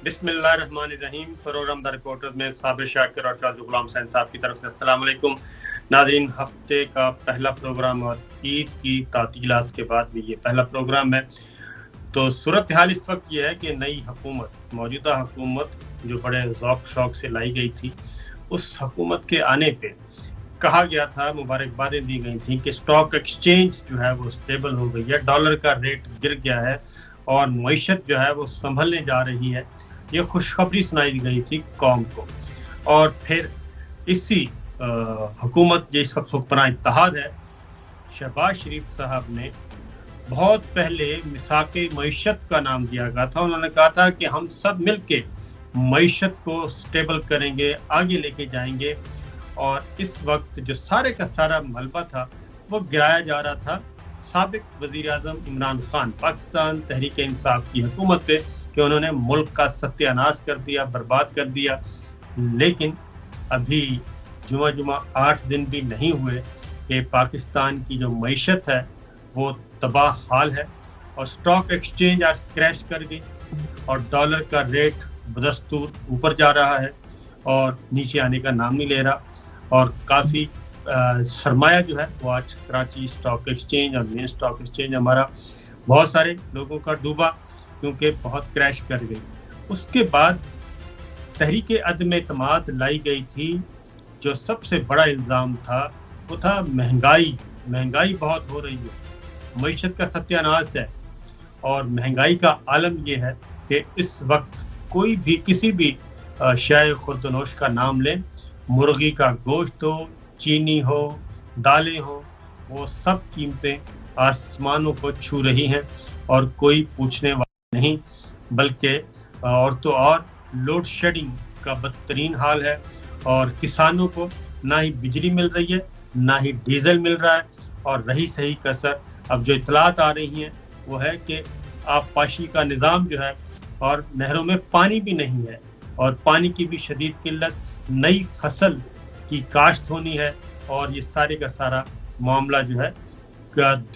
بسم اللہ الرحمن الرحیم. پروگرام دا رپورٹر میں صابر شاکر اور قاضی غلام حسین صاحب کی طرف سے السلام علیکم. ناظرین، ہفتے کا پہلا پروگرام اور عید کی تعطیلات کے بعد بھی یہ پہلا پروگرام ہے. تو صورتحال اس وقت یہ ہے کہ نئی حکومت، موجودہ حکومت جو بڑے ذوق شوق سے لائی گئی تھی، اس حکومت کے آنے پہ کہا گیا تھا، مبارکبادیں دی گئی تھیں کہ اسٹاک ایکسچینج جو ہے وہ سٹیبل ہو گئی ہے، ڈالر کا ریٹ گر گیا ہے اور معیشت جو ہے وہ سنبھلنے جا رہی ہے. یہ خوشخبری سنائی گئی تھی قوم کو. اور پھر اسی حکومت جو اس وقت حکمراں اتحاد ہے، شہباز شریف صاحب نے بہت پہلے میثاق معیشت کا نام دیا گیا تھا. انہوں نے کہا تھا کہ ہم سب مل کے معیشت کو سٹیبل کریں گے، آگے لے کے جائیں گے. اور اس وقت جو سارے کا سارا ملبہ تھا وہ گرایا جا رہا تھا سابق وزیر اعظم عمران خان، پاکستان تحریک انصاف کی حکومت پہ، کہ انہوں نے ملک کا ستیہ ناش کر دیا، برباد کر دیا. لیکن ابھی جمعہ 8 دن بھی نہیں ہوئے کہ پاکستان کی جو معیشت ہے وہ تباہ حال ہے، اور اسٹاک ایکسچینج آج کریش کر گئی اور ڈالر کا ریٹ بدستور اوپر جا رہا ہے اور نیچے آنے کا نام نہیں لے رہا. اور کافی سرمایہ جو ہے وہ آج کراچی اسٹاک ایکسچینج اور مین اسٹاک ایکسچینج ہمارا بہت سارے لوگوں کا ڈوبا، کیونکہ بہت کریش کر گئی. اس کے بعد تحریک عدم اعتماد لائی گئی تھی. جو سب سے بڑا الزام تھا وہ تھا مہنگائی بہت ہو رہی ہے، معیشت کا ستیہ ناش ہے. اور مہنگائی کا عالم یہ ہے کہ اس وقت کوئی بھی کسی بھی شے خوردنوش کا نام لیں، مرغی کا گوشت ہو، چینی ہو، دالیں ہوں، وہ سب قیمتیں آسمانوں کو چھو رہی ہیں اور کوئی پوچھنے والا نہیں. بلکہ اور تو اور لوڈ شیڈنگ کا بدترین حال ہے، اور کسانوں کو نہ ہی بجلی مل رہی ہے، نہ ہی ڈیزل مل رہا ہے. اور رہی صحیح کسر، اب جو اطلاعات آ رہی ہیں وہ ہے کہ آبپاشی کا نظام جو ہے، اور نہروں میں پانی بھی نہیں ہے، اور پانی کی بھی شدید قلت، نئی فصل کی کاشت ہونی ہے، اور یہ سارے کا سارا معاملہ جو ہے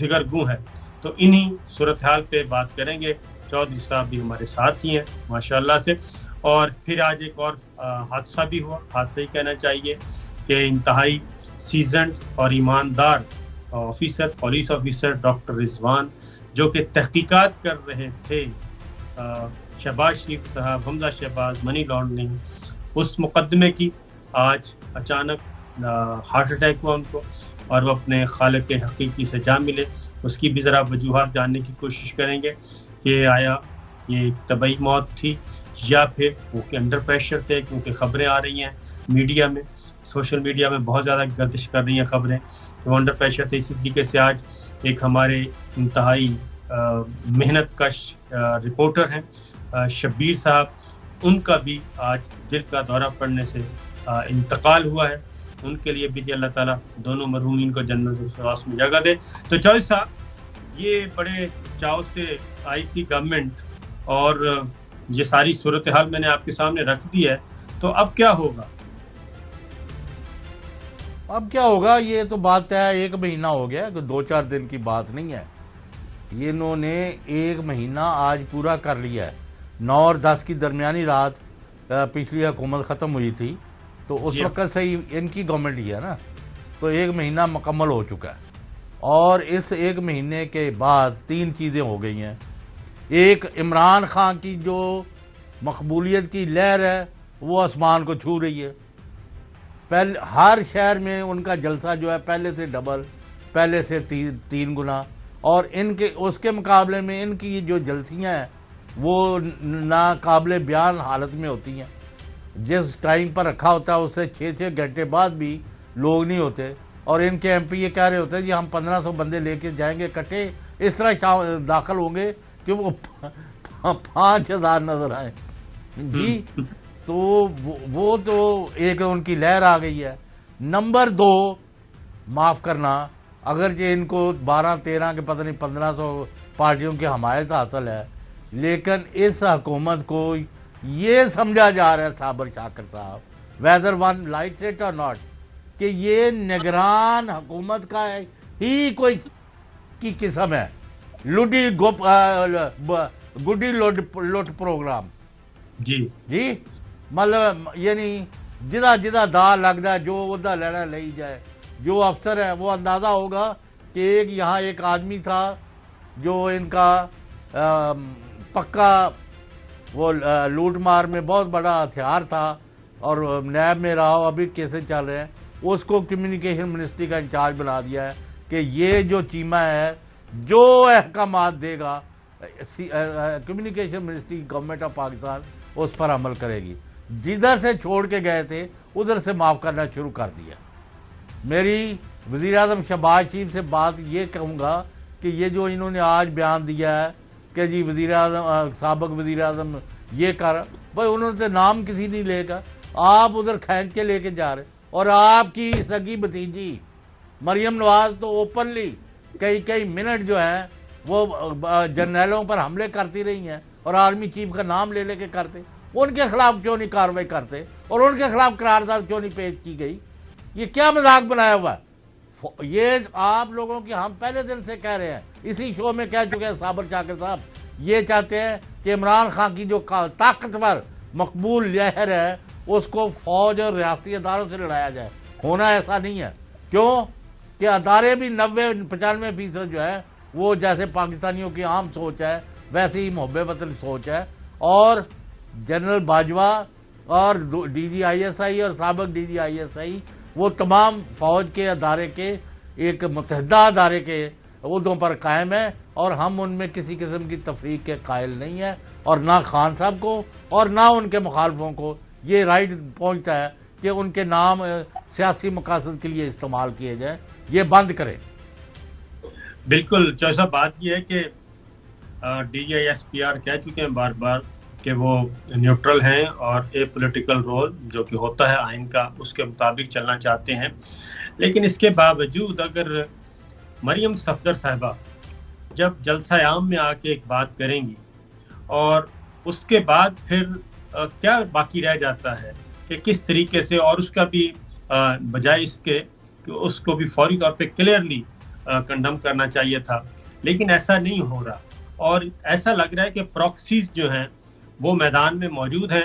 دگرگوں ہے. تو انہی صورتحال پہ بات کریں گے. چودھری صاحب بھی ہمارے ساتھ ہی ہیں ماشاءاللہ سے. اور پھر آج ایک اور حادثہ بھی ہوا، حادثہ ہی کہنا چاہیے کہ انتہائی سیزنڈ اور ایماندار آفیسر، پولیس آفیسر ڈاکٹر رضوان، جو کہ تحقیقات کر رہے تھے شہباز شریف صاحب، حمزہ شہباز، منی لانڈرنگ، اس مقدمے کی، آج اچانک ہارٹ اٹیک ہوا ان کو، اور وہ اپنے خالق حقیقی سے جا ملے. اس کی بھی ذرا وجوہات جاننے کی کوشش کریں گے کہ آیا یہ طبعی موت تھی یا پھر وہ کہ انڈر پریشر تھے، کیونکہ خبریں آ رہی ہیں میڈیا میں، سوشل میڈیا میں بہت زیادہ گردش کر رہی ہیں خبریں کہ وہ انڈر پریشر تھے. اسی طریقے سے آج ایک ہمارے انتہائی محنت کش رپورٹر ہیں شبیر صاحب، ان کا بھی آج دل کا دورہ پڑنے سے انتقال ہوا ہے. ان کے لیے بھی اللہ تعالیٰ دونوں مرحومین کو جنت الفردوس میں جگہ دے. تو چوہدری صاحب، یہ بڑے چاؤ سے آئی تھی گورنمنٹ، اور یہ ساری صورتحال میں نے آپ کے سامنے رکھ دی ہے. تو اب کیا ہوگا؟ اب کیا ہوگا، یہ تو بات ہے، 1 مہینہ ہو گیا، 2-4 دن کی بات نہیں ہے. یہ انہوں نے 1 مہینہ آج پورا کر لیا ہے. 9 اور 10 کی درمیانی رات پچھلی حکومت ختم ہوئی تھی، تو اس وقت سے ہی ان کی گورنمنٹ ہی ہے نا، تو 1 مہینہ مکمل ہو چکا ہے. اور اس 1 مہینے کے بعد 3 چیزیں ہو گئی ہیں. ایک، عمران خان کی جو مقبولیت کی لہر ہے وہ آسمان کو چھو رہی ہے. ہر شہر میں ان کا جلسہ جو ہے پہلے سے ڈبل، پہلے سے 3 گنا. اور اس کے مقابلے میں ان کی جو جلسیاں ہیں وہ ناقابل بیان حالت میں ہوتی ہیں. جس ٹائم پر رکھا ہوتا ہے اس سے 6 گھنٹے بعد بھی لوگ نہیں ہوتے، اور ان کے ایم پی یہ کہہ رہے ہوتے ہیں جی ہم 1500 بندے لے کے جائیں گے کٹے، اس طرح داخل ہوں گے کہ وہ 5000 نظر آئے جی. تو وہ تو ایک ان کی لہر آ گئی ہے. نمبر 2، معاف کرنا، اگرچہ ان کو 12-13 کے پتہ نہیں 1500 پارٹیوں کی حمایت حاصل ہے، لیکن اس حکومت کو یہ سمجھا جا رہا ہے صابر شاکر صاحب، ویدر ون لائکس اٹ اور ناٹ، کہ یہ نگران حکومت کا ہی کوئی کی قسم ہے، گڈی لوٹ پروگرام. جی مطلب یعنی جدہ جدہ دا لگتا ہے جو عہدہ لینا لے جائے. جو افسر ہے وہ اندازہ ہوگا کہ یہاں ایک آدمی تھا جو ان کا پکا وہ لوٹ مار میں بہت بڑا ہتھیار تھا اور نیب میں رہا ہو, ابھی کیسے چل رہے ہیں, اس کو کمیونیکیشن منسٹری کا انچارج بنا دیا ہے کہ یہ جو چیمہ ہے جو احکامات دے گا communication ministry government of Pakistan اس پر عمل کرے گی. جدھر سے چھوڑ کے گئے تھے ادھر سے معاف کرنا شروع کر دیا. میری وزیر اعظم شہباز شریف سے بات یہ کہوں گا کہ یہ جو انہوں نے آج بیان دیا ہے کہ جی وزیر اعظم سابق وزیر اعظم یہ کر, بھائی انہوں نے نام کسی نہیں لے گا, آپ ادھر کھینچ کے لے کے جا رہے. اور آپ کی سگی بھتیجی مریم نواز تو اوپنلی کئی منٹ جو ہیں وہ جرنیلوں پر حملے کرتی رہی ہیں اور آرمی چیف کا نام لے لے کے کرتے. ان کے خلاف کیوں نہیں کارروائی کرتے اور ان کے خلاف قرارداد کیوں نہیں پیش کی گئی؟ یہ کیا مذاق بنایا ہوا ہے؟ یہ آپ لوگوں کی ہم پہلے دن سے کہہ رہے ہیں, اسی شو میں کہہ چکے ہیں صابر شاکر صاحب, یہ چاہتے ہیں کہ عمران خان کی جو طاقتور مقبول لہر ہے اس کو فوج اور ریاستی اداروں سے لڑایا جائے. ہونا ایسا نہیں ہے. کیوں کہ ادارے بھی 90-95% جو ہے وہ جیسے پاکستانیوں کی عام سوچ ہے ویسے ہی محب وطن سوچ ہے. اور جنرل باجوہ اور D G I S I اور سابق D G I S I وہ تمام فوج کے ادارے کے ایک متحدہ ادارے کے عہدوں پر قائم ہے اور ہم ان میں کسی قسم کی تفریق کے قائل نہیں ہیں, اور نہ خان صاحب کو اور نہ ان کے مخالفوں کو یہ رائٹ پہنچتا ہے کہ ان کے نام سیاسی مقاصد کے لیے استعمال کیے جائیں. یہ بند کریں. بالکل چوہے صاحب, بات یہ ہے کہ D G I S P R کہہ چکے ہیں بار بار کہ وہ نیوٹرل ہیں اور اے پولیٹیکل رول جو کہ ہوتا ہے آئین کا اس کے مطابق چلنا چاہتے ہیں. لیکن اس کے باوجود اگر مریم صفدر صاحبہ جب جلسہ عام میں آ کے ایک بات کریں گی اور اس کے بعد پھر کیا باقی رہ جاتا ہے کہ کس طریقے سے, اور اس کا بھی بجائے اس کے کہ اس کو بھی فوری طور پہ کلیئرلی کنڈم کرنا چاہیے تھا, لیکن ایسا نہیں ہو رہا. اور ایسا لگ رہا ہے کہ پراکسیز جو ہیں وہ میدان میں موجود ہیں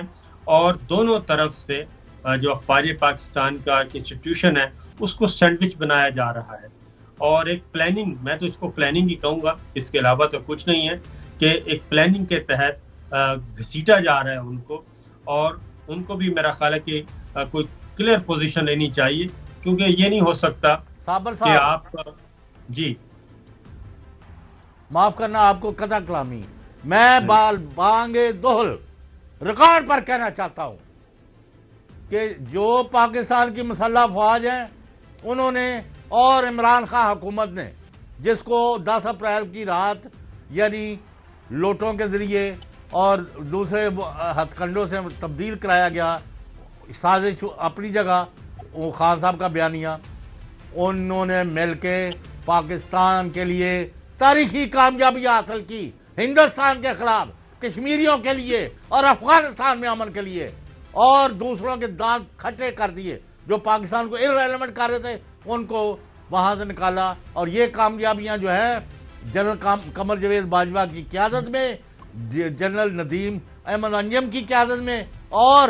اور دونوں طرف سے جو افواج پاکستان کا ایک انسٹیٹیوشن ہے اس کو سینڈوچ بنایا جا رہا ہے. اور ایک پلاننگ, میں تو اس کو پلاننگ ہی کہوں گا, اس کے علاوہ تو کچھ نہیں ہے, کہ ایک پلاننگ کے تحت گھسیٹا جا رہا ہے ان کو. اور ان کو بھی میرا خیال ہے کہ کوئی کلیئر پوزیشن لینی چاہیے, کیونکہ یہ نہیں ہو سکتا کہ آپ جی معاف کرنا آپ کو قطع کلامی, میں بانگے دہل ریکارڈ پر کہنا چاہتا ہوں کہ جو پاکستان کی مسلح افواج ہیں انہوں نے اور عمران خان حکومت نے جس کو 10 اپریل کی رات یعنی لوٹوں کے ذریعے اور دوسرے ہتھ کنڈوں سے تبدیل کرایا گیا, سازش اپنی جگہ وہ خان صاحب کا بیانیہ, انہوں نے مل کے پاکستان کے لیے تاریخی کامیابیاں حاصل کی, ہندوستان کے خلاف, کشمیریوں کے لیے اور افغانستان میں امن کے لیے, اور دوسروں کے دانت کھٹے کر دیے. جو پاکستان کو ارریلیونٹ کر رہے تھے ان کو وہاں سے نکالا. اور یہ کامیابیاں جو ہیں جنرل قمر جاوید باجوہ کی قیادت میں, جنرل ندیم احمد انجم کی قیادت میں اور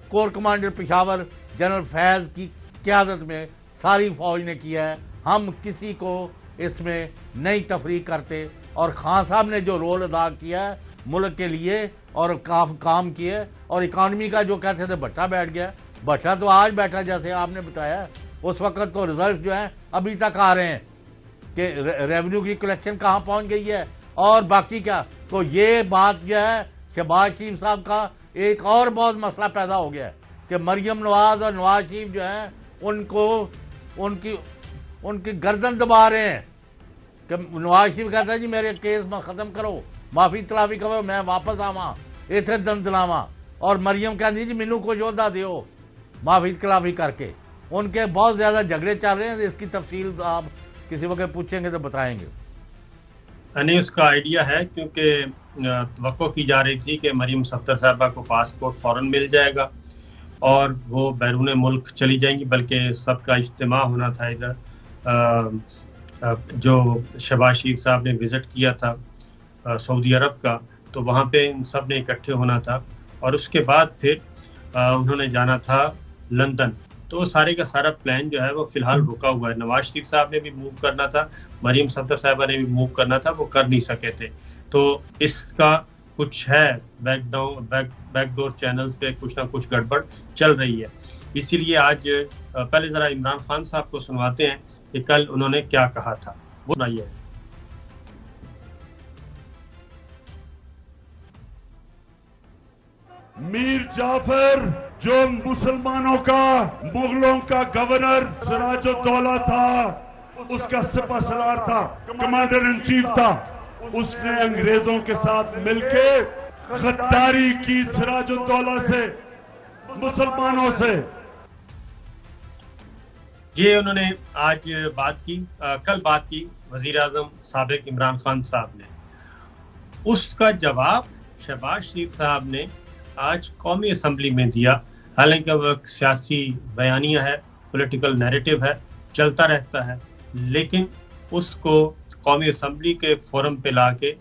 کور کمانڈر پشاور جنرل فیض کی قیادت میں ساری فوج نے کیا ہے. ہم کسی کو اس میں نئی تفریق کرتے, اور خان صاحب نے جو رول ادا کیا ہے ملک کے لیے اور کام کیے, اور اکانومی کا جو کہتے تھے بٹا بیٹھ گیا, بٹا تو آج بیٹھا جیسے آپ نے بتایا, اس وقت تو ریزلٹ جو ہیں ابھی تک آ رہے ہیں کہ ریونیو کی کلیکشن کہاں پہنچ گئی ہے اور باقی کیا. تو یہ بات جو ہے شہباز شریف صاحب کا ایک اور بہت مسئلہ پیدا ہو گیا ہے کہ مریم نواز اور نواز شریف جو ہیں ان کو ان کی گردن دبا رہے ہیں کہ نواز شریف کہتا ہے جی میرے کیس میں ختم کرو, معافی تلافی کرو, میں واپس آواں اتنے دن دلاواں, اور مریم کہتی جی مینوں کو عہدہ دیو معافی تلافی کر کے. ان کے بہت زیادہ جھگڑے چل رہے ہیں, اس کی تفصیل آپ کسی وقت پوچھیں گے تو بتائیں گے. نہیں, اس کا آئیڈیا ہے کیونکہ توقع کی جا رہی تھی کہ مریم صفدر صاحبہ کو پاسپورٹ فوراً مل جائے گا اور وہ بیرون ملک چلی جائیں گی, بلکہ سب کا اجتماع ہونا تھا ادھر. جو شہباز شریف صاحب نے وزٹ کیا تھا سعودی عرب کا, تو وہاں پہ ان سب نے اکٹھے ہونا تھا اور اس کے بعد پھر انہوں نے جانا تھا لندن. تو سارے کا سارا پلان جو ہے وہ فی الحال رکا ہوا ہے. نواز شریف صاحب نے بھی موو کرنا تھا, مریم صفدر صاحبہ نے بھی موو کرنا تھا, وہ کر نہیں سکے تھے. تو اس کا کچھ ہے بیک ڈور چینلز پہ کچھ نہ کچھ گڑبڑ چل رہی ہے. اسی لیے آج پہلے ذرا عمران خان صاحب کو سنواتے ہیں کہ کل انہوں نے کیا کہا تھا, وہ سنائیے. میر جعفر جو مسلمانوں کا مغلوں کا گورنر سراج الدولہ تھا, اس کا سپہ سالار تھا, کمانڈر ان چیف تھا, اس نے انگریزوں کے ساتھ مل کے غداری کی سراج الدولہ سے, مسلمانوں سے. یہ انہوں نے آج بات کی, کل بات کی وزیر اعظم سابق عمران خان صاحب نے. اس کا جواب شہباز شریف صاحب نے آج قومی اسمبلی میں دیا. حالانکہ وہ ایک سیاسی بیانیہ ہے, پولیٹیکل نیریٹو ہے, چلتا رہتا ہے, لیکن اس کو قومی اسمبلی کے فورم پہ لا کے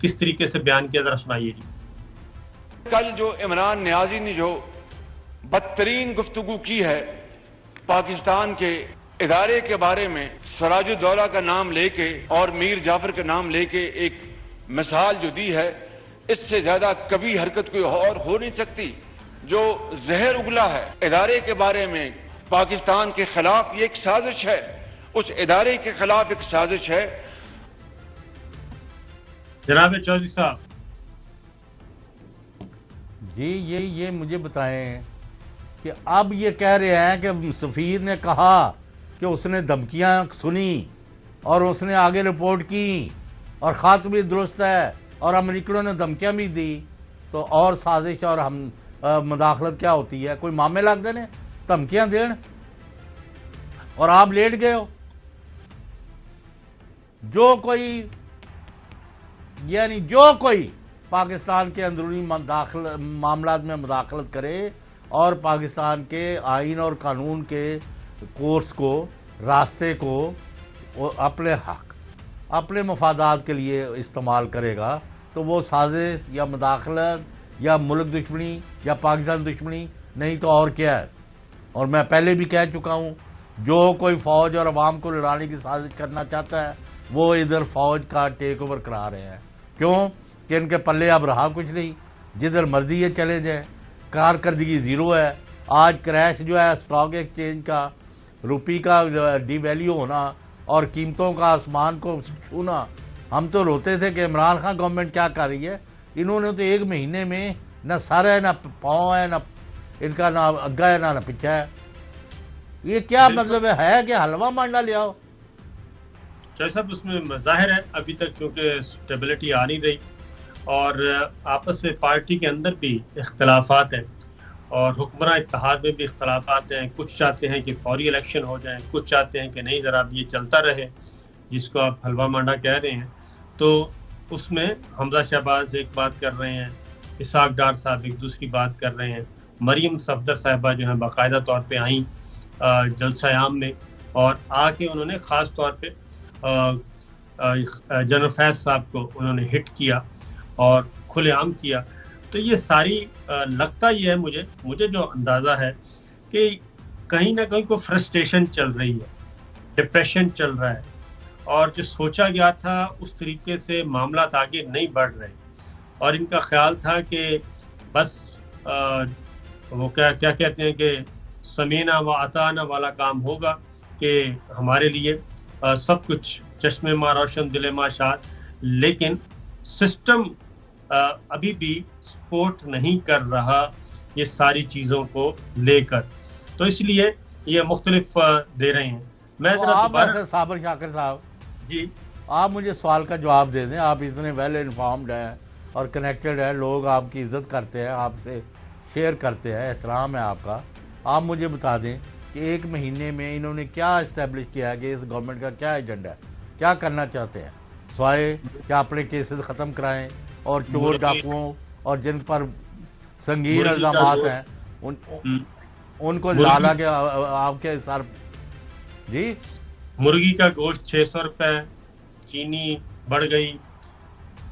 کس طریقے سے بیان کیا, ذرا سنائیے جی. کل جو عمران نیازی نے جو بدترین گفتگو کی ہے پاکستان کے ادارے کے بارے میں, سراج الدولہ کا نام لے کے اور میر جعفر کا نام لے کے ایک مثال جو دی ہے, اس سے زیادہ کبھی حرکت کوئی اور ہو نہیں سکتی. جو زہر اگلا ہے ادارے کے بارے میں پاکستان کے خلاف, یہ ایک سازش ہے, اس ادارے کے خلاف ایک سازش ہے. جناب چودھری صاحب جی یہ مجھے بتائیں کہ اب یہ کہہ رہے ہیں کہ سفیر نے کہا کہ اس نے دھمکیاں سنی اور اس نے آگے رپورٹ کی اور خط بھی درست ہے اور امریکنوں نے دھمکیاں بھی دی, تو اور سازش اور ہم مداخلت کیا ہوتی ہے؟ کوئی معاملے لگ دیں دھمکیاں دین اور آپ لیٹ گئے ہو. جو کوئی پاکستان کے اندرونی معاملات میں مداخلت کرے اور پاکستان کے آئین اور قانون کے کورس کو, راستے کو اپنے حق, اپنے مفادات کے لیے استعمال کرے گا, تو وہ سازش یا مداخلت یا ملک دشمنی یا پاکستان دشمنی نہیں تو اور کیا ہے. اور میں پہلے بھی کہہ چکا ہوں, جو کوئی فوج اور عوام کو لڑانے کی سازش کرنا چاہتا ہے وہ ادھر فوج کا ٹیک اوور کرا رہے ہیں. کیوں کہ ان کے پلے اب رہا کچھ نہیں, جدھر مرضی یہ چلے جائیں, کارکردگی زیرو ہے. آج کریش جو ہے اسٹاک ایکسچینج کا, روپی کا ڈی ویلیو ہونا اور قیمتوں کا آسمان کو چھونا, ہم تو روتے تھے کہ عمران خان گورنمنٹ کیا کر رہی ہے. انہوں نے تو ایک مہینے میں نہ سر ہے, نہ پاؤں ہے, نہ ان کا نہ اگا ہے, نہ پیچھا ہے. یہ کیا مطلب ہے کہ حلوہ مانڈا لے آؤ. چودھری صاحب اس میں ظاہر ہے ابھی تک چونکہ اسٹیبلٹی آ نہیں رہی اور آپس میں پارٹی کے اندر بھی اختلافات ہیں اور حکمراں اتحاد میں بھی اختلافات ہیں. کچھ چاہتے ہیں کہ فوری الیکشن ہو جائیں, کچھ چاہتے ہیں کہ نہیں ذرا یہ چلتا رہے, جس کو آپ حلوہ مانڈا کہہ رہے ہیں. تو اس میں حمزہ شہباز ایک بات کر رہے ہیں, اسحاق ڈار صاحب ایک دوسری بات کر رہے ہیں, مریم صفدر صاحبہ جو ہیں باقاعدہ طور پہ آئیں جلسہ عام میں اور آ کے انہوں نے خاص طور پہ جنرل فیض صاحب کو انہوں نے ہٹ کیا اور کھلے عام کیا. تو یہ ساری لگتا یہ ہے مجھے جو اندازہ ہے کہ کہیں نہ کہیں کوئی فرسٹریشن چل رہی ہے, ڈپریشن چل رہا ہے, اور جو سوچا گیا تھا اس طریقے سے معاملات آگے نہیں بڑھ رہے, اور ان کا خیال تھا کہ بس وہ کیا کہتے ہیں کہ سمینا و عطانا والا کام ہوگا کہ ہمارے لیے سب کچھ چشم ماں روشن دل ماں شاد. لیکن سسٹم ابھی بھی سپورٹ نہیں کر رہا یہ ساری چیزوں کو لے کر, تو اس لیے یہ مختلف دے رہے ہیں. میں صابر شاکر صاحب جی, آپ مجھے سوال کا جواب دے دیں. آپ اتنے ویل انفارمڈ ہیں اور کنیکٹڈ ہیں, لوگ آپ کی عزت کرتے ہیں, آپ سے شیئر کرتے ہیں, احترام ہے آپ کا. آپ مجھے بتا دیں کہ ایک مہینے میں انہوں نے کیا اسٹیبلش کیا ہے, کہ اس گورنمنٹ کا کیا ایجنڈا ہے, کیا کرنا چاہتے ہیں, سوائے کیا اپنے کیسز ختم کرائیں اور چور ڈاکوؤں اور جن پر سنگین الزامات ہیں ان کو لالا کے آپ کے سر. جی, مرغی کا گوشت 600 روپے, چینی بڑھ گئی,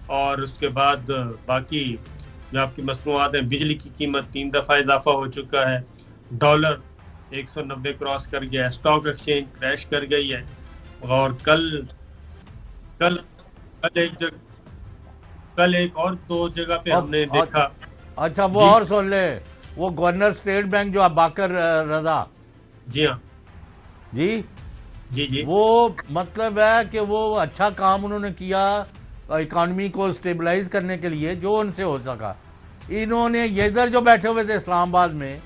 اور اس کے بعد باقی جو آپ کی مصنوعات ہیں، بجلی کی قیمت 3 دفعہ اضافہ ہو چکا ہے، ڈالر 190 کراس کر گیا ہے، اسٹاک ایکسچینج کریش کر گئی ہے، اور کل ایک اور 2 جگہ پہ ہم نے دیکھا. اچھا وہ اور سن لے، وہ گورنر اسٹیٹ بینک جو باقر رضا، جی ہاں جی وہ مطلب ہے کہ وہ اچھا کام انہوں نے کیا اکانومی کو سٹیبلائز کرنے کے لیے جو ان سے ہو سکا. انہوں نے یہ ادھر جو بیٹھے ہوئے تھے اسلام آباد میں،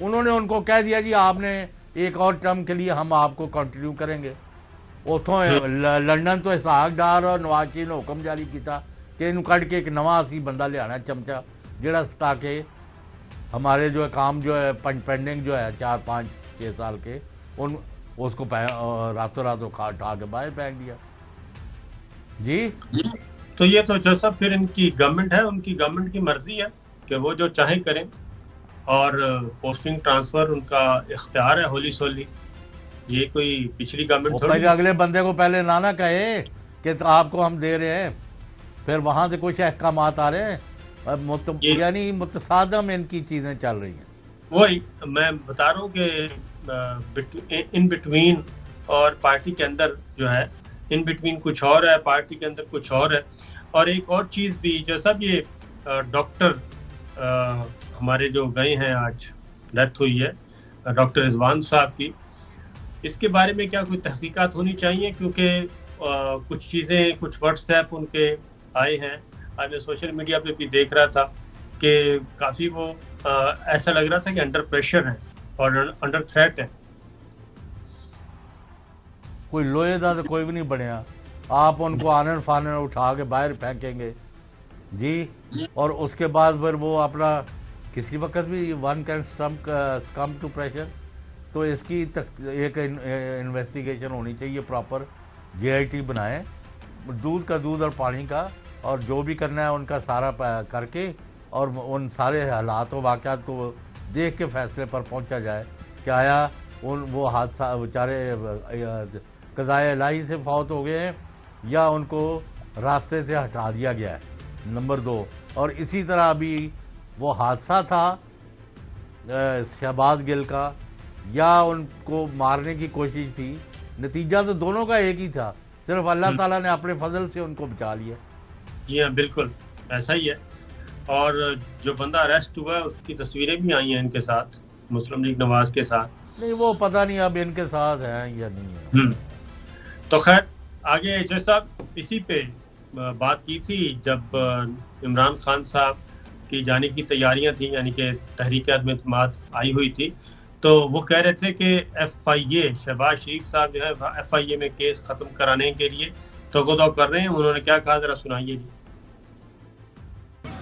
انہوں نے ان کو کہہ دیا جی آپ نے ایک اور ٹرم کے لیے ہم آپ کو کنٹینیو کریں گے. اتوں لنڈن تو اسحاق ڈار اور نواز شریف نے حکم جاری کیتا کہ انہوں کٹ کے ایک نواں اسی بندہ لے آنا چمچا، جڑا تاکہ ہمارے جو کام جو ہے پینڈنگ جو ہے 4 5 6 سال کے اس کو راتوں رات اٹھا کے باہر پھینک دیا. جی تو یہ تو جو سب پھر ان کی گورنمنٹ ہے، ان کی گورنمنٹ کی مرضی ہے کہ وہ جو چاہیں کریں، اور پوسٹنگ ٹرانسفر ان کا اختیار ہے ہولی سولی. یہ کوئی پچھلی گورنمنٹ تھوڑی اگلے بندے کو پہلے نہ کہے کہ آپ کو ہم دے رہے ہیں، پھر وہاں سے کچھ احکامات آ رہے ہیں، یعنی متصادم ان کی چیزیں چل رہی ہیں. وہی میں بتا رہا ہوں کہ ان بٹوین اور پارٹی کے اندر جو ہے، ان بٹوین کچھ اور ہے، پارٹی کے اندر کچھ اور ہے. اور ایک اور چیز بھی جو سب یہ ڈاکٹر ہمارے جو گئے ہیں، آج ڈیتھ ہوئی ہے ڈاکٹر رضوان صاحب کی، اس کے بارے میں کیا کوئی تحقیقات ہونی چاہیے؟ کیونکہ کچھ چیزیں، کچھ واٹس ایپ ان کے آئے ہیں، آج میں سوشل میڈیا پہ بھی دیکھ رہا تھا کہ کافی وہ ایسا لگ رہا تھا کہ انڈر پریشر ہیں اور انڈر تھریٹ ہیں. کوئی لوہے دا تو کوئی بھی نہیں بنیا، آپ ان کو آنر فانر اٹھا کے باہر پھینکیں گے جی، اور اس کے بعد پھر وہ اپنا کسی وقت بھی one can succumb to pressure. تو اس کی ایک انویسٹیگیشن ہونی چاہیے پراپر، JIT بنائیں، دودھ کا دودھ اور پانی کا، اور جو بھی کرنا ہے ان کا سارا کر کے، اور ان سارے حالات و واقعات کو دیکھ کے فیصلے پر پہنچا جائے کہ آیا وہ حادثہ بیچارے قضائے الہی سے فوت ہو گئے ہیں یا ان کو راستے سے ہٹا دیا گیا ہے. نمبر 2، اور اسی طرح ابھی وہ حادثہ تھا شہباز گل کا، یا ان کو مارنے کی کوشش تھی، نتیجہ تو دونوں کا ایک ہی تھا، صرف اللہ تعالیٰ نے اپنے فضل سے ان کو بچا لیا. جی ہاں بالکل ایسا ہی ہے. اور جو بندہ اریسٹ ہوا ہے اس کی تصویریں بھی آئی ہیں ان کے ساتھ، مسلم لیگ نواز کے ساتھ. نہیں وہ پتہ نہیں اب ان کے ساتھ ہیں یا نہیں ہے. تو خیر آگے جو صاحب اسی پہ بات کی تھی جب عمران خان صاحب کی جانے کی تیاریاں تھیں، یعنی کہ تحریک عدم اعتماد آئی ہوئی تھی، تو وہ کہہ رہے تھے کہ FIA شہباز شریف صاحب جو ہے FIA میں کیس ختم کرانے کے لیے توقع کر رہے ہیں. انہوں نے کیا کہا ذرا سنائیے جی.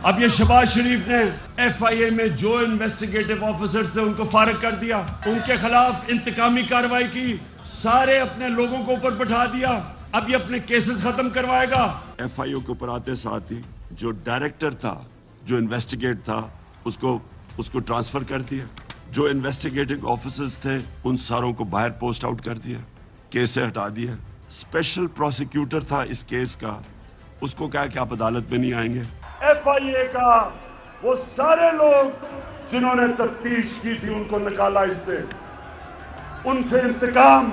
اب یہ شہباز شریف نے FIA میں جو انویسٹیگیٹو آفیسرز تھے ان کو فارغ کر دیا، ان کے خلاف انتقامی کارروائی کی، سارے اپنے لوگوں کو اوپر بٹھا دیا، اب یہ اپنے کیسز ختم کروائے گا. FIO کے اوپر آتے ساتھ ہی جو ڈائریکٹر تھا، جو انویسٹیگیٹ تھا، اس کو ٹرانسفر کر دیا. جو انویسٹیگیٹنگ آفیسرز تھے ان ساروں کو باہر پوسٹ آؤٹ کر دیا، کیس سے ہٹا دیا. اسپیشل پروسیکیوٹر تھا اس کیس کا، اس کو کہا کہ آپ عدالت میں نہیں آئیں گے. FIA کا وہ سارے لوگ جنہوں نے تفتیش کی تھی ان کو نکالا اس نے، ان سے انتقام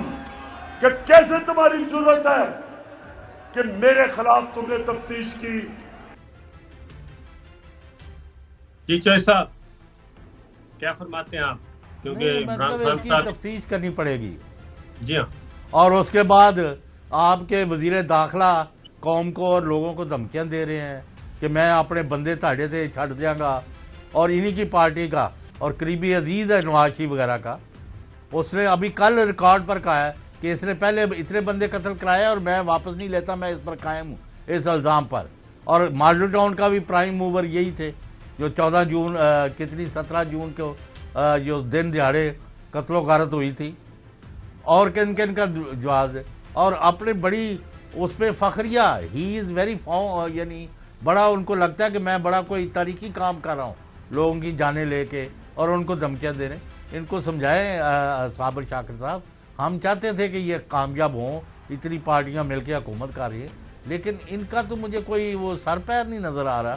کہ کیسے تمہاری جرت ہے کہ میرے خلاف تم نے تفتیش کی. جی چوہے صاحب کیا فرماتے ہیں آپ؟ کیونکہ عمران خان کی تفتیش کرنی پڑے گی. جی ہاں، اور اس کے بعد آپ کے وزیر داخلہ قوم کو اور لوگوں کو دھمکیاں دے رہے ہیں کہ میں اپنے بندے تاڑے سے چھڑ دیا گا، اور انہی کی پارٹی کا اور قریبی عزیز ہے نواز شریف وغیرہ کا، اس نے ابھی کل ریکارڈ پر کہا ہے کہ اس نے پہلے اتنے بندے قتل کرائے اور میں واپس نہیں لیتا، میں اس پر قائم ہوں اس الزام پر. اور ماڈل ٹاؤن کا بھی پرائم موور یہی تھے جو 14 جون 17 جون کو جو دن دیہڑے قتل و غارت ہوئی تھی. اور کن کا جواز ہے، اور اپنے بڑی اس پہ فخریہ، ہی از ویری یعنی بڑا ان کو لگتا ہے کہ میں بڑا کوئی تاریخی کام کر رہا ہوں، لوگوں کی جانیں لے کے اور ان کو دھمکیاں دے رہے ہیں. ان کو سمجھائیں صابر شاکر صاحب، ہم چاہتے تھے کہ یہ کامیاب ہوں، اتنی پارٹیاں مل کے حکومت کر رہی ہیں، لیکن ان کا تو مجھے کوئی وہ سر پیر نہیں نظر آ رہا.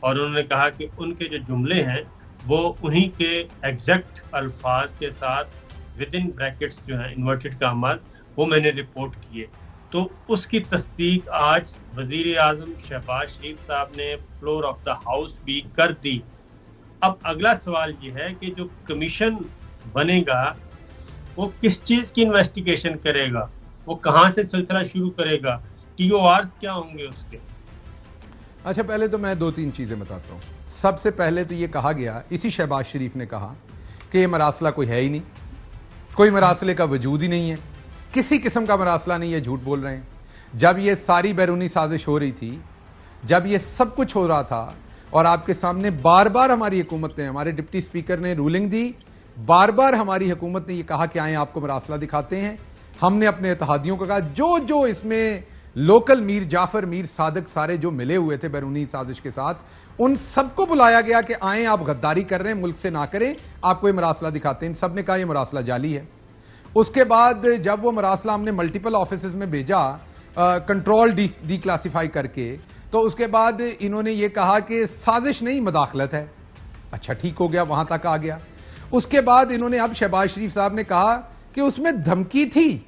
اور انہوں نے کہا کہ ان کے جو جملے ہیں وہ انہی کے ایگزیکٹ الفاظ کے ساتھ ود ان بریکٹس جو ہیں انورٹڈ کامات وہ میں نے رپورٹ کیے. تو اس کی تصدیق آج وزیر اعظم شہباز شریف صاحب نے فلور آف دا ہاؤس بھی کر دی. اب اگلا سوال یہ ہے کہ جو کمیشن بنے گا وہ کس چیز کی انویسٹیگیشن کرے گا, وہ کہاں سے سلسلہ شروع کرے گا, ٹی او آرز کیا ہوں گے اس کے؟ اچھا پہلے تو میں 2-3 چیزیں بتاتا ہوں. سب سے پہلے تو یہ کہا گیا, اسی شہباز شریف نے کہا کہ یہ مراسلہ کوئی ہے ہی نہیں, کوئی مراسلے کا وجود ہی نہیں ہے, کسی قسم کا مراسلہ نہیں ہے, جھوٹ بول رہے ہیں. جب یہ ساری بیرونی سازش ہو رہی تھی, جب یہ سب کچھ ہو رہا تھا اور آپ کے سامنے بار بار ہماری حکومت نے, ہمارے ڈپٹی سپیکر نے رولنگ دی, بار بار ہماری حکومت نے یہ کہا کہ آئیں آپ کو مراسلہ دکھاتے ہیں. ہم نے اپنے اتحادیوں کو کہا جو اس میں لوکل میر جعفر, میر صادق سارے جو ملے ہوئے تھے بیرونی سازش کے ساتھ, ان سب کو بلایا گیا کہ آئیں آپ غداری کر رہے ہیں, ملک سے نہ کریں, آپ کو یہ مراسلہ دکھاتے ہیں. ان سب نے کہا یہ مراسلہ جعلی ہے. اس کے بعد جب وہ مراسلہ ہم نے ملٹیپل آفیسز میں بھیجا کنٹرول ڈی کلاسیفائی کر کے, تو اس کے بعد انہوں نے یہ کہا کہ سازش نہیں مداخلت ہے. اچھا ٹھیک ہو گیا, وہاں تک آ گیا. اس کے بعد انہوں نے اب شہباز شریف صاحب نے کہا کہ اس میں دھمکی تھی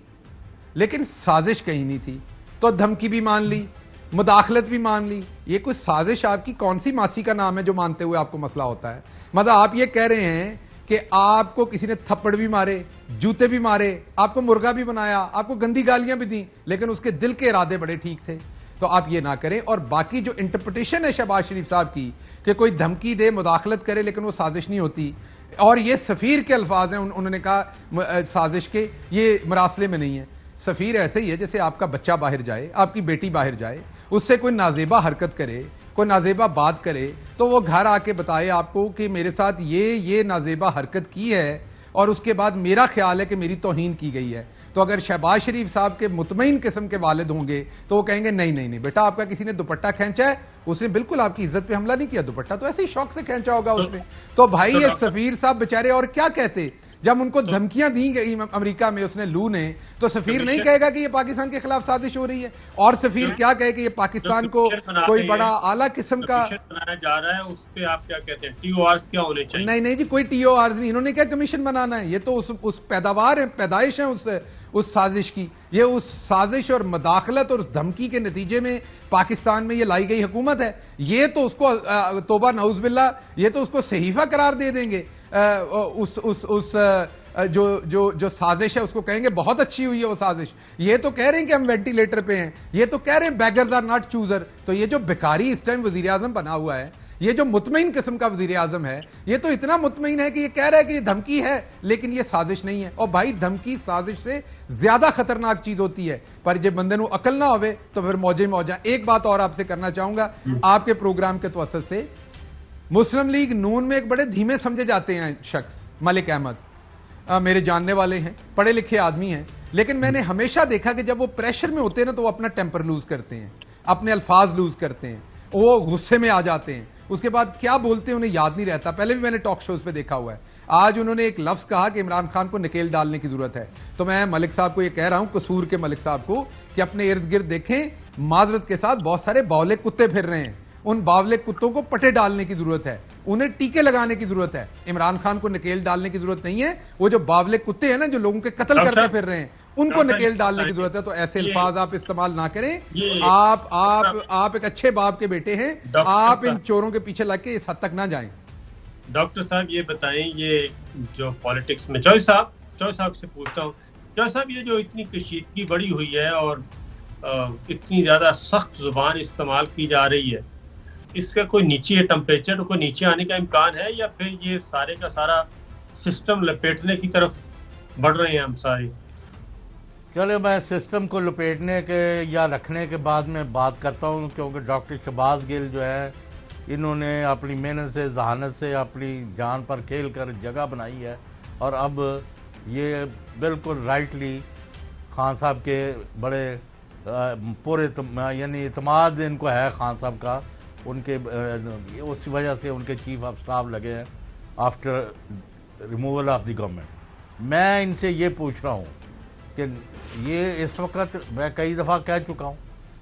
لیکن سازش کہیں نہیں تھی. تو دھمکی بھی مان لی, مداخلت بھی مان لی. یہ کوئی سازش آپ کی کون سی ماسی کا نام ہے جو مانتے ہوئے آپ کو مسئلہ ہوتا ہے؟ مطلب آپ یہ کہہ رہے ہیں کہ آپ کو کسی نے تھپڑ بھی مارے, جوتے بھی مارے, آپ کو مرغا بھی بنایا, آپ کو گندی گالیاں بھی دیں, لیکن اس کے دل کے ارادے بڑے ٹھیک تھے. تو آپ یہ نہ کریں. اور باقی جو انٹرپریٹیشن ہے شہباز شریف صاحب کی کہ کوئی دھمکی دے, مداخلت کرے لیکن وہ سازش نہیں ہوتی, اور یہ سفیر کے الفاظ ہیں, انہوں نے کہا سازش کے, یہ مراسلے میں نہیں ہے. سفیر ایسے ہی ہے جیسے آپ کا بچہ باہر جائے, آپ کی بیٹی باہر جائے, اس سے کوئی نازیبہ حرکت کرے, کوئی نازیبہ بات کرے, تو وہ گھر آ کے بتائے آپ کو کہ میرے ساتھ یہ نازیبہ حرکت کی ہے اور اس کے بعد میرا خیال ہے کہ میری توہین کی گئی ہے. تو اگر شہباز شریف صاحب کے مطمئن قسم کے والد ہوں گے تو وہ کہیں گے نہیں بیٹا, آپ کا کسی نے دوپٹہ کھینچا ہے, اس نے بالکل آپ کی عزت پہ حملہ نہیں کیا, دوپٹہ تو ایسے ہی شوق سے کھینچا ہوگا اس نے. تو بھائی یہ سفیر صاحب بیچارے اور کیا کہتے جب ان کو دھمکیاں دی گئی امریکہ میں اس نے لو نے, تو سفیر نہیں کہے گا کہ یہ پاکستان کے خلاف سازش ہو رہی ہے, اور سفیر کیا کہے کہ یہ پاکستان کو کوئی بڑا اعلیٰ قسم کا بنایا جا رہا ہے, اس پہ آپ کیا کہتے ہیں, ٹی او آرز کیا ہونے چاہیے؟ نہیں جی, کوئی ٹی او آرز نہیں. انہوں نے کیا کمیشن بنانا ہے؟ یہ تو اس پیداوار ہے, پیدائش ہے اس سازش کی. یہ اس سازش اور مداخلت اور اس دھمکی کے نتیجے میں پاکستان میں یہ لائی گئی حکومت ہے. یہ تو اس کو توبہ نعوذ باللہ, یہ تو اس کو صحیفہ قرار دے دیں گے. جو سازش ہے اس کو کہیں گے بہت اچھی ہوئی ہے وہ سازش. یہ تو کہہ رہے ہیں کہ ہم وینٹیلیٹر پہ ہیں, یہ تو کہہ رہے ہیں بیگرز آر ناٹ چوزر. تو یہ جو بیکاری اس ٹائم وزیر اعظم بنا ہوا ہے, یہ جو مطمئن قسم کا وزیر اعظم ہے, یہ تو اتنا مطمئن ہے کہ یہ کہہ رہا ہے کہ یہ دھمکی ہے لیکن یہ سازش نہیں ہے. اور بھائی دھمکی سازش سے زیادہ خطرناک چیز ہوتی ہے, پر جب بندے نو عقل نہ ہوئے تو پھر موجے موجہ. ایک بات اور آپ سے کرنا چاہوں گا آپ کے پروگرام کے توسط سے, مسلم لیگ نون میں ایک بڑے دھیمے سمجھے جاتے ہیں شخص ملک احمد, میرے جاننے والے ہیں, پڑھے لکھے آدمی ہیں, لیکن میں نے ہمیشہ دیکھا کہ جب وہ پریشر میں ہوتے ہیں نا تو وہ اپنا ٹیمپر لوز کرتے ہیں, اپنے الفاظ لوز کرتے ہیں, وہ غصے میں آ جاتے ہیں, اس کے بعد کیا بولتے ہیں انہیں یاد نہیں رہتا. پہلے بھی میں نے ٹاک شوز پہ دیکھا ہوا ہے. آج انہوں نے ایک لفظ کہا کہ عمران خان کو نکیل ڈالنے کی ضرورت ہے, تو میں ملک صاحب کو یہ کہہ رہا ہوں, قصور کے ملک صاحب کو, کہ اپنے ارد گرد دیکھیں, معذرت کے ساتھ بہت سارے باولے کتے پھر رہے ہیں, ان باولے کتوں کو پٹے ڈالنے کی ضرورت ہے, انہیں ٹیکے لگانے کی ضرورت ہے. عمران خان کو نکیل ڈالنے کی ضرورت نہیں ہے, وہ جو باولے کتے ہیں نا جو لوگوں کے قتل کرتے پھر رہے ہیں, ان کو نکیل ڈالنے کی ضرورت ہے. تو ایسے الفاظ آپ استعمال نہ کریں. آپ ایک اچھے باپ کے بیٹے ہیں, آپ ان چوروں کے پیچھے لگ کے اس حد تک نہ جائیں. ڈاکٹر صاحب یہ بتائیں, یہ جو پالیٹکس میں چوہے صاحب سے پوچھتا ہوں, چوہے صاحب یہ جو اتنی کشیدگی بڑی ہوئی ہے اور اتنی زیادہ سخت زبان استعمال کی جا رہی ہے, اس کا کوئی نیچے ٹمپریچر کو نیچے آنے کا امکان ہے, یا پھر یہ سارے کا سارا سسٹم لپیٹنے کی طرف بڑھ رہے ہیں ہم سارے؟ چلے میں سسٹم کو لپیٹنے کے یا رکھنے کے بعد میں بات کرتا ہوں, کیونکہ ڈاکٹر شہباز گل جو ہے انہوں نے اپنی محنت سے, ذہانت سے, اپنی جان پر کھیل کر جگہ بنائی ہے, اور اب یہ بالکل رائٹلی خان صاحب کے بڑے پورے یعنی اعتماد ان کو ہے خان صاحب کا, ان کے اس وجہ سے ان کے چیف آف سٹاف لگے ہیں after removal of the government. میں ان سے یہ پوچھ رہا ہوں کہ یہ اس وقت میں کئی دفعہ کہہ چکا ہوں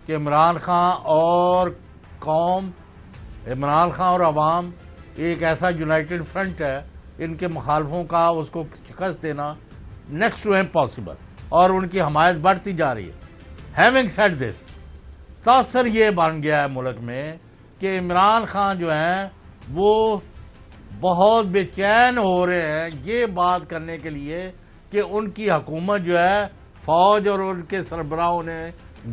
کہ عمران خان اور قوم عمران خان اور عوام ایک ایسا یونائٹڈ فرنٹ ہے، ان کے مخالفوں کا اس کو شکست دینا نیکسٹ ٹو امپاسبل، اور ان کی حمایت بڑھتی جا رہی ہے۔ ہیونگ سیڈ دس، تاثر یہ بن گیا ہے ملک میں کہ عمران خان جو ہیں وہ بہت بے چین ہو رہے ہیں یہ بات کرنے کے لیے کہ ان کی حکومت جو ہے فوج اور ان کے سربراہوں نے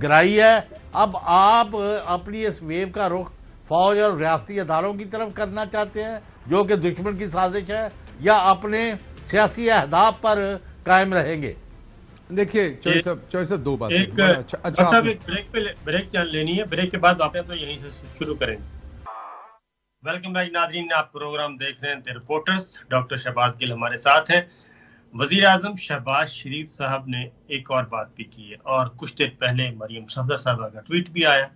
گرائی ہے۔ اب آپ اپنی اس ویو کا رخ فوج اور ریاستی اداروں کی طرف کرنا چاہتے ہیں جو کہ دشمن کی سازش ہے، یا اپنے سیاسی اہداف پر قائم رہیں گے؟ دیکھیے چوہدری صاحب دو باتیں، بریک لینی ہے، بریک کے بعد آپ تو یہیں سے شروع کریں گے۔ ویلکم بیک ناظرین، آپ پروگرام دیکھ رہے ہیں دی رپورٹرز۔ ڈاکٹر شہباز گل ہمارے ساتھ ہیں۔ وزیر اعظم شہباز شریف صاحب نے ایک اور بات بھی کی ہے، اور کچھ دیر پہلے مریم صفدر صاحبہ کا ٹویٹ بھی آیا،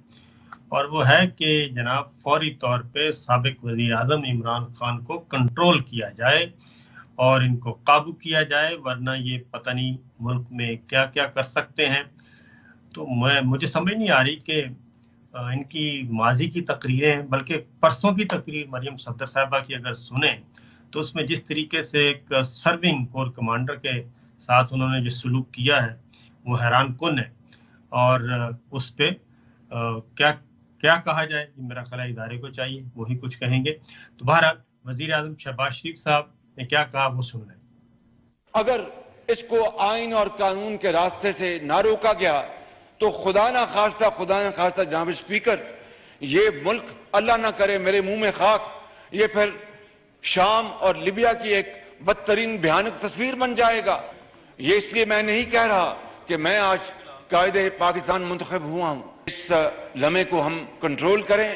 اور وہ ہے کہ جناب فوری طور پہ سابق وزیر اعظم عمران خان کو کنٹرول کیا جائے اور ان کو قابو کیا جائے، ورنہ یہ پتہ نہیں ملک میں کیا کیا کر سکتے ہیں۔ تو مجھے سمجھ نہیں آ رہی کہ ان کی ماضی کی تقریریں، بلکہ پرسوں کی تقریر مریم صفدر صاحبہ کی اگر سنیں تو اس میں جس طریقے سے ایک سرونگ کور کمانڈر کے ساتھ انہوں نے جو سلوک کیا ہے وہ حیران کن ہے، اور اس پہ کیا کہا جائے، میرا خیال ہے ادارے کو چاہیے وہی کچھ کہیں گے۔ تو بہرحال وزیر اعظم شہباز شریف صاحب نے کیا کہا وہ سن لیں۔ اگر اس کو آئین اور قانون کے راستے سے نہ روکا گیا تو خدا نہ خواستہ جناب اسپیکر، یہ ملک اللہ نہ کرے میرے منہ میں خاک، یہ پھر شام اور لیبیا کی ایک بدترین بھیانک تصویر بن جائے گا۔ یہ اس لیے میں نہیں کہہ رہا کہ میں آج قائد پاکستان منتخب ہوا ہوں، اس لمحے کو ہم کنٹرول کریں،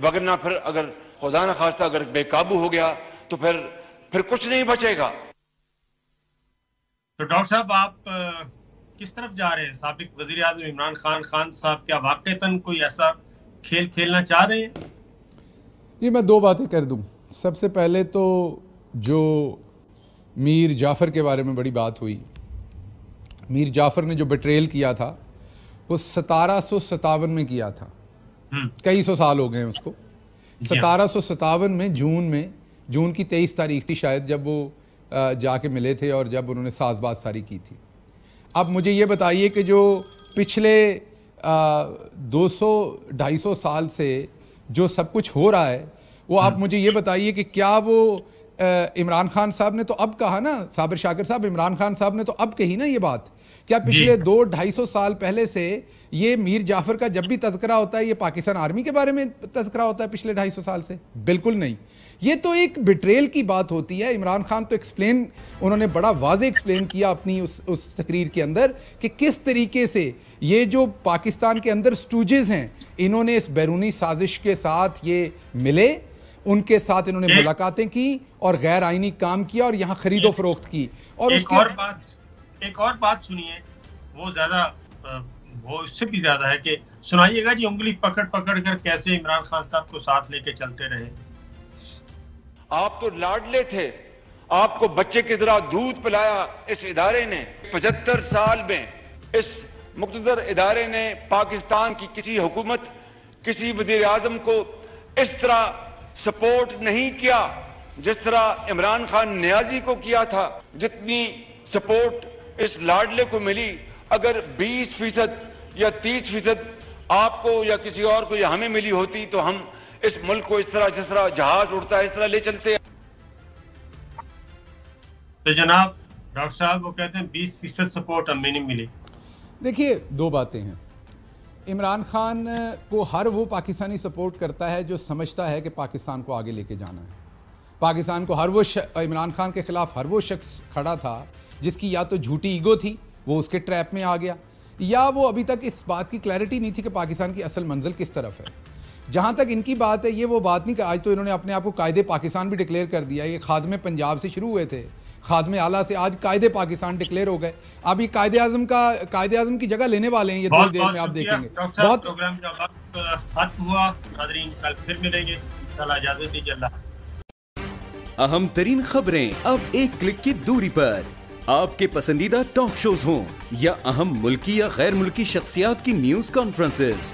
وگرنہ پھر اگر خدا نہ خواستہ اگر بے قابو ہو گیا تو پھر کچھ نہیں بچے گا۔ تو ڈاکٹر صاحب آپ کس طرف جا رہے ہیں؟ سابق وزیر اعظم عمران خان صاحب کیا واقعتاً کوئی ایسا کھیل کھیلنا چاہ رہے ہیں؟ یہ میں دو باتیں کر دوں۔ سب سے پہلے تو جو میر جعفر کے بارے میں بڑی بات ہوئی، میر جعفر نے جو بٹریل کیا تھا وہ 1757 میں کیا تھا، کئی سو سال ہو گئے ہیں اس کو۔ 1757 میں جون کی 23 تاریخ تھی شاید جب وہ جا کے ملے تھے اور جب انہوں نے ساز باز ساری کی تھی۔ اب مجھے یہ بتائیے کہ جو پچھلے 200-250 سال سے جو سب کچھ ہو رہا ہے وہ آپ مجھے یہ بتائیے کہ کیا وہ عمران خان صاحب نے تو اب کہا نا، صابر شاکر صاحب، عمران خان صاحب نے تو اب کہی نا یہ بات، کیا پچھلے 200-250 سال پہلے سے یہ میر جعفر کا جب بھی تذکرہ ہوتا ہے یہ پاکستان آرمی کے بارے میں تذکرہ ہوتا ہے پچھلے 250 سال سے؟ بالکل نہیں۔ یہ تو ایک بٹریل کی بات ہوتی ہے۔ عمران خان تو انہوں نے بڑا واضح ایکسپلین کیا اپنی اس تقریر کے اندر کہ کس طریقے سے یہ جو پاکستان کے اندر سٹوجز ہیں انہوں نے اس بیرونی سازش کے ساتھ یہ ملے، ان کے ساتھ انہوں نے ملاقاتیں کی اور غیر آئینی کام کیا اور یہاں خرید و فروخت کی۔ اور ایک اور بات سنیے، وہ اس سے بھی زیادہ ہے کہ سنائیے گا جی، انگلی پکڑ کر کیسے عمران خان صاحب کو ساتھ لے کے چلتے رہے۔ آپ تو لاڈلے تھے، آپ کو بچے کی طرح دودھ پلایا اس ادارے نے۔ 75 سال میں اس مقتدر ادارے نے پاکستان کی کسی حکومت، کسی وزیر اعظم کو اس طرح سپورٹ نہیں کیا جس طرح عمران خان نیازی کو کیا تھا۔ جتنی سپورٹ اس لاڈلے کو ملی، اگر 20% یا 30% آپ کو یا کسی اور کو یا ہمیں ملی ہوتی تو ہم اس ملک کو اس طرح جس طرح جہاز اڑتا ہے اس طرح لے چلتے ہیں۔ تو جناب ڈاکٹر صاحب وہ کہتے ہیں 20% سپورٹ ہمیں نہیں ملی۔ دیکھیے دو باتیں ہیں، عمران خان کو ہر وہ پاکستانی سپورٹ کرتا ہے جو سمجھتا ہے کہ پاکستان کو آگے لے کے جانا ہے۔ پاکستان کو عمران خان کے خلاف ہر وہ شخص کھڑا تھا جس کی یا تو جھوٹی ایگو تھی، وہ اس کے ٹریپ میں آ گیا، یا وہ ابھی تک اس بات کی کلیئرٹی نہیں تھی کہ پاکستان کی اصل منزل کس طرف ہے۔ جہاں تک ان کی بات ہے، یہ وہ بات نہیں کہ آج تو انہوں نے اپنے آپ کو قائد پاکستان بھی ڈکلیئر کر دیا۔ یہ خادم پنجاب سے شروع ہوئے تھے، خادم اعلیٰ سے آج قائد پاکستان ڈکلیئر ہو گئے۔ اب یہ قائد اعظم کی جگہ لینے والے ہیں، یہ تھوڑی دیر میں آپ دیکھیں گے۔ بہت پروگرام کا وقت ختم ہوا، ناظرین کل پھر ملیں گے، انشاءاللہ اجازت دیجیے، اللہ۔ اہم ترین خبریں اب ایک کلک کی دوری پر، آپ کے پسندیدہ ٹاک شوز ہوں یا اہم ملکی یا غیر ملکی شخصیات کی نیوز کانفرنسز،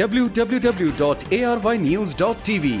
www.arYnews.tv।